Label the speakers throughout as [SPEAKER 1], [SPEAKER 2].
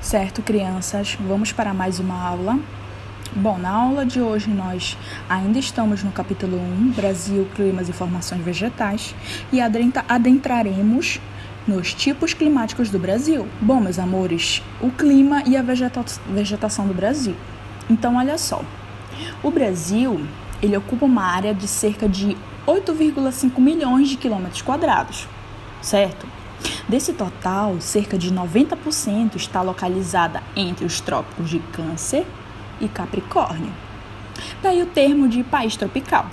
[SPEAKER 1] Certo, crianças, vamos para mais uma aula. Bom, na aula de hoje nós ainda estamos no capítulo 1, Brasil, climas e formações vegetais, e adentraremos nos tipos climáticos do Brasil. Bom, meus amores, o clima e a vegetação do Brasil. Então, olha só, o Brasil, ele ocupa uma área de cerca de 8,5 milhões de quilômetros quadrados, certo? Desse total, cerca de 90% está localizada entre os trópicos de Câncer e Capricórnio. Daí o termo de país tropical.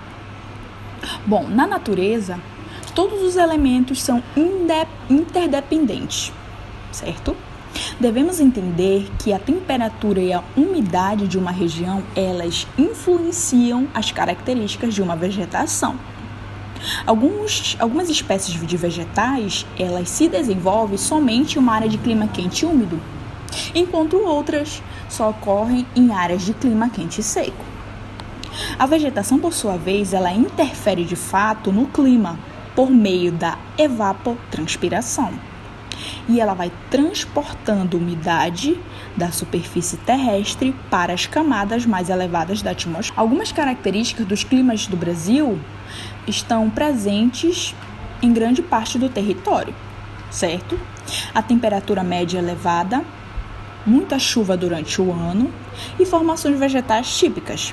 [SPEAKER 1] Bom, na natureza, todos os elementos são interdependentes, certo? Devemos entender que a temperatura e a umidade de uma região, elas influenciam as características de uma vegetação. Algumas espécies de vegetais, elas se desenvolvem somente em uma área de clima quente e úmido, enquanto outras só ocorrem em áreas de clima quente e seco. A vegetação, por sua vez, ela interfere de fato no clima por meio da evapotranspiração. E ela vai transportando umidade da superfície terrestre para as camadas mais elevadas da atmosfera. Algumas características dos climas do Brasil estão presentes em grande parte do território, certo? A temperatura média elevada, muita chuva durante o ano e formações vegetais típicas,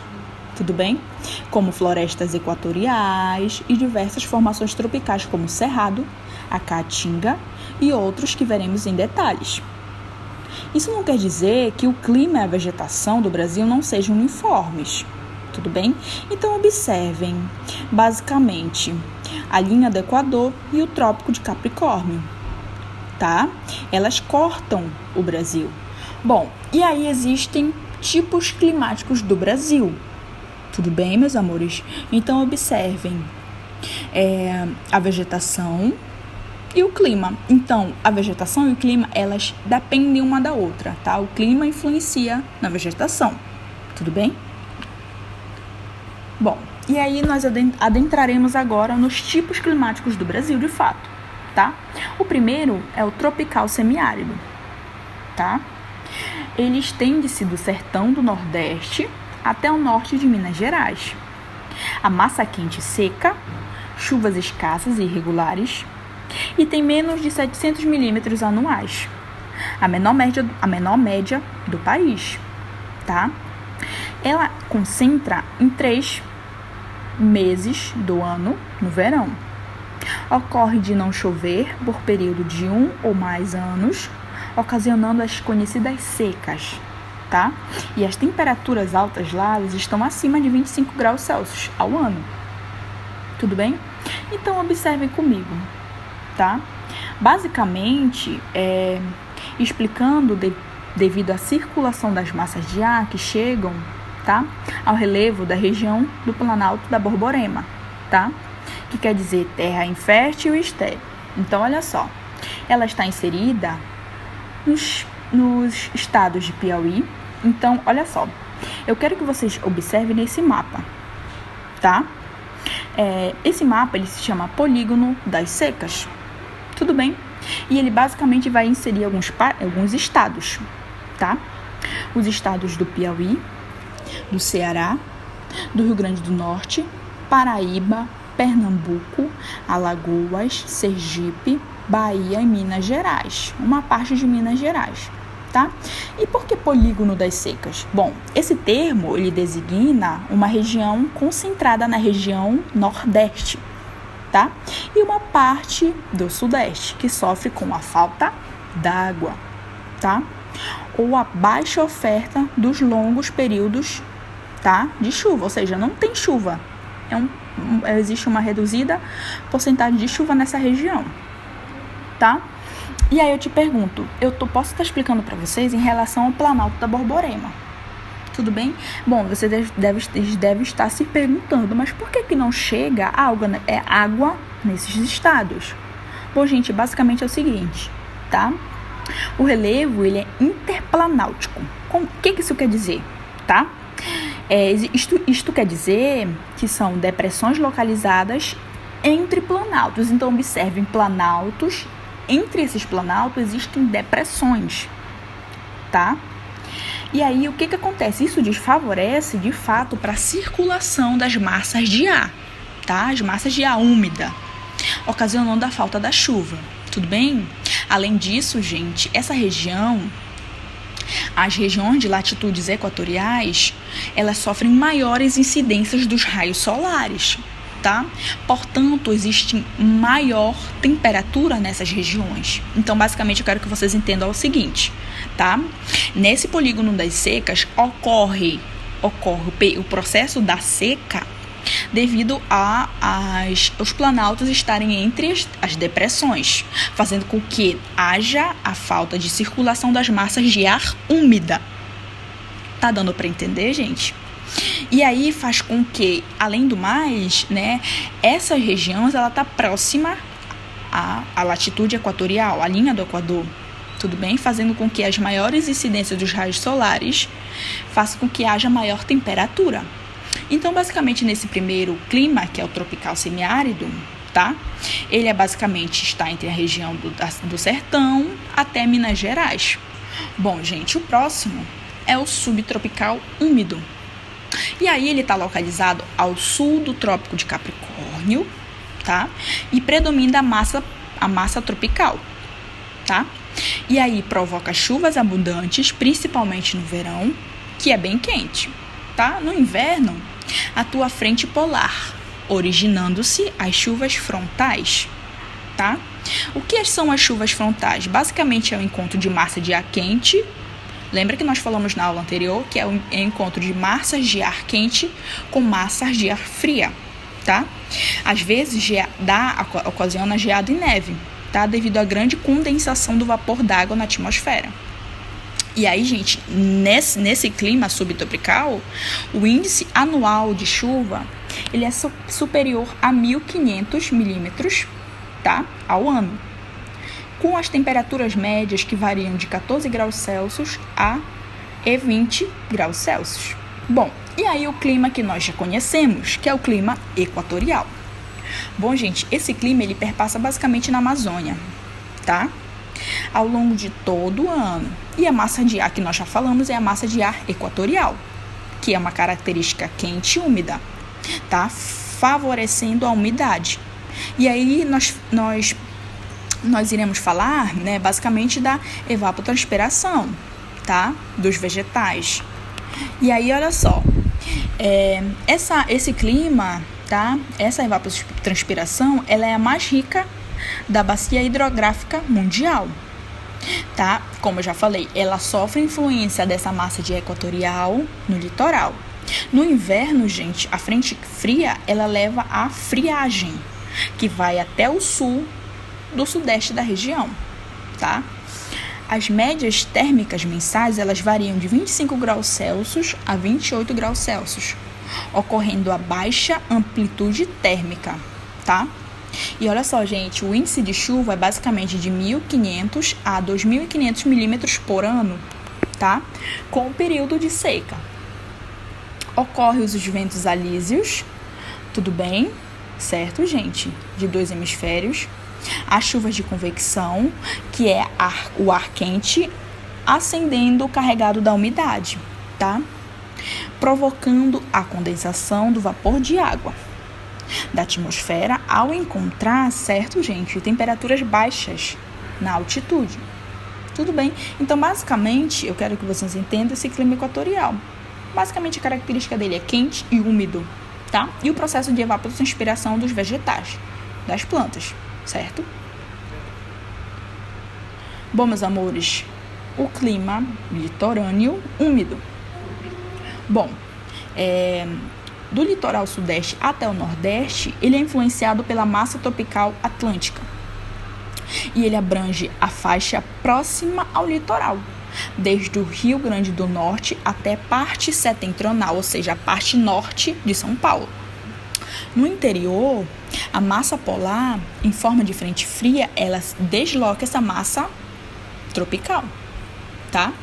[SPEAKER 1] tudo bem? Como florestas equatoriais e diversas formações tropicais como o cerrado, a caatinga e outros que veremos em detalhes. Isso não quer dizer que o clima e a vegetação do Brasil não sejam uniformes, tudo bem? Então observem, basicamente, a linha do Equador e o Trópico de Capricórnio, tá? Elas cortam o Brasil. Bom, e aí existem tipos climáticos do Brasil, tudo bem, meus amores? Então observem a vegetação e o clima. Então, a vegetação e o clima, elas dependem uma da outra, tá? O clima influencia na vegetação, tudo bem? Bom, e aí nós adentraremos agora nos tipos climáticos do Brasil, de fato, tá? O primeiro é o tropical semiárido, tá? Ele estende-se do sertão do Nordeste até o norte de Minas Gerais. A massa quente seca, chuvas escassas e irregulares, e tem menos de 700 milímetros anuais, a menor média do país, tá? Ela concentra em 3 meses do ano no verão. Ocorre de não chover por período de 1 ou mais anos, ocasionando as conhecidas secas, tá? E as temperaturas altas lá estão acima de 25 graus Celsius ao ano. Tudo bem? Então, observem comigo, tá? Basicamente, explicando devido à circulação das massas de ar que chegam, tá, ao relevo da região do Planalto da Borborema, tá? Que quer dizer terra infértil e estéril. Então, olha só, ela está inserida nos estados de Piauí. Então, olha só, eu quero que vocês observem nesse mapa, tá? Esse mapa, ele se chama Polígono das Secas, tudo bem? E ele basicamente vai inserir alguns estados, tá? Os estados do Piauí, do Ceará, do Rio Grande do Norte, Paraíba, Pernambuco, Alagoas, Sergipe, Bahia e Minas Gerais, uma parte de Minas Gerais, tá? E por que polígono das secas? Bom, esse termo, ele designa uma região concentrada na região Nordeste, tá? E uma parte do Sudeste, que sofre com a falta d'água, tá? Ou a baixa oferta dos longos períodos, tá, de chuva, ou seja, não tem chuva. Existe uma reduzida porcentagem de chuva nessa região, tá? E aí eu te pergunto, posso estar explicando para vocês em relação ao Planalto da Borborema, tudo bem? Bom, você deve estar se perguntando, mas por que não chega água nesses estados? Bom, gente, basicamente é o seguinte, tá? O relevo, ele é interplanáutico. O que isso quer dizer, tá? Isto quer dizer que são depressões localizadas entre planaltos. Então, observem planaltos. Entre esses planaltos existem depressões, tá? E aí, o que acontece? Isso desfavorece, de fato, para a circulação das massas de ar, tá? As massas de ar úmida, ocasionando a falta da chuva, tudo bem? Além disso, gente, as regiões de latitudes equatoriais, elas sofrem maiores incidências dos raios solares, tá? Portanto, existe maior temperatura nessas regiões. Então, basicamente, eu quero que vocês entendam o seguinte, tá? Nesse polígono das secas, ocorre o processo da seca devido os planaltos estarem entre as depressões, fazendo com que haja a falta de circulação das massas de ar úmida. Tá dando para entender, gente? E aí faz com que, além do mais, né, essa região ela tá próxima à latitude equatorial, à linha do Equador, tudo bem? Fazendo com que as maiores incidências dos raios solares façam com que haja maior temperatura. Então, basicamente, nesse primeiro clima, que é o tropical semiárido, tá? Ele basicamente está entre a região do Sertão até Minas Gerais. Bom, gente, o próximo é o subtropical úmido. E aí ele está localizado ao sul do Trópico de Capricórnio, tá? E predomina a massa tropical, tá? E aí provoca chuvas abundantes, principalmente no verão, que é bem quente, tá? No inverno, atua a frente polar, originando-se as chuvas frontais, tá? O que são as chuvas frontais? Basicamente é o encontro de massa de ar quente. Lembra que nós falamos na aula anterior que é o encontro de massas de ar quente com massas de ar fria, tá? Às vezes ocasiona geado e neve, tá? Devido à grande condensação do vapor d'água na atmosfera. E aí, gente, nesse clima subtropical, o índice anual de chuva ele é superior a 1.500 milímetros, tá? Ao ano, com as temperaturas médias que variam de 14 graus Celsius a 20 graus Celsius. Bom, e aí o clima que nós já conhecemos, que é o clima equatorial. Bom, gente, esse clima ele perpassa basicamente na Amazônia, tá? Ao longo de todo o ano. E a massa de ar que nós já falamos é a massa de ar equatorial, que é uma característica quente e úmida, tá? Favorecendo a umidade. E aí nós iremos falar, né, basicamente da evapotranspiração, tá? Dos vegetais. E aí, olha só, esse clima, tá? Essa evapotranspiração, ela é a mais rica da bacia hidrográfica mundial, tá? Como eu já falei, ela sofre influência dessa massa de equatorial no litoral. No inverno, gente, a frente fria, ela leva a friagem, que vai até o sul do sudeste da região, tá? As médias térmicas mensais, elas variam de 25 graus Celsius a 28 graus Celsius, ocorrendo a baixa amplitude térmica, tá? E olha só, gente, o índice de chuva é basicamente de 1.500 a 2.500 milímetros por ano, tá? Com o período de seca. Ocorre os ventos alísios, tudo bem? Certo, gente? De 2 hemisférios. As chuvas de convecção, que é o ar quente ascendendo carregado da umidade, tá? Provocando a condensação do vapor de água da atmosfera ao encontrar, certo, gente, temperaturas baixas na altitude. Tudo bem? Então, basicamente, eu quero que vocês entendam esse clima equatorial. Basicamente, a característica dele é quente e úmido, tá? E o processo de evapotranspiração dos vegetais, das plantas, certo? Bom, meus amores, o clima litorâneo úmido. Bom, do litoral sudeste até o nordeste, ele é influenciado pela massa tropical atlântica. E ele abrange a faixa próxima ao litoral, desde o Rio Grande do Norte até parte setentrional, ou seja, a parte norte de São Paulo. No interior, a massa polar, em forma de frente fria, ela desloca essa massa tropical, tá?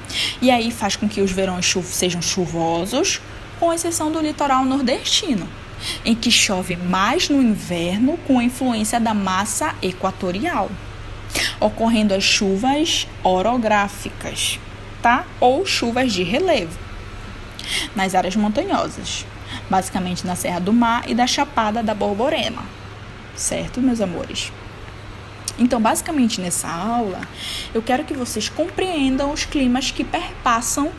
[SPEAKER 1] E aí faz com que os verões sejam chuvosos, com exceção do litoral nordestino, em que chove mais no inverno com a influência da massa equatorial, ocorrendo as chuvas orográficas, tá? Ou chuvas de relevo nas áreas montanhosas, basicamente na Serra do Mar e da Chapada da Borborema, certo, meus amores? Então, basicamente, nessa aula, eu quero que vocês compreendam os climas que perpassam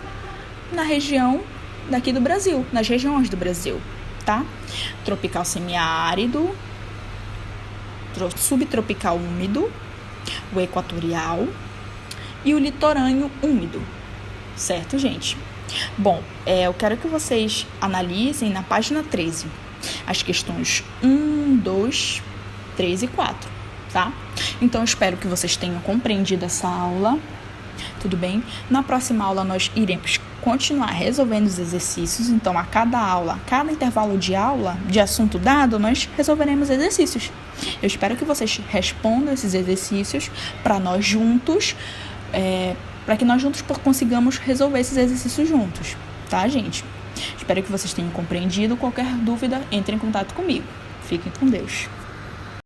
[SPEAKER 1] na região daqui do Brasil, nas regiões do Brasil, tá? Tropical semiárido, subtropical úmido, o equatorial e o litorâneo úmido, certo, gente? Bom, eu quero que vocês analisem na página 13 as questões 1, 2, 3 e 4, tá? Então, eu espero que vocês tenham compreendido essa aula, tudo bem? Na próxima aula, nós iremos continuar resolvendo os exercícios. Então, a cada aula, cada intervalo de aula, de assunto dado, nós resolveremos exercícios. Eu espero que vocês respondam esses exercícios para nós juntos, para que nós juntos consigamos resolver esses exercícios juntos, tá, gente? Espero que vocês tenham compreendido. Qualquer dúvida, entre em contato comigo. Fiquem com Deus.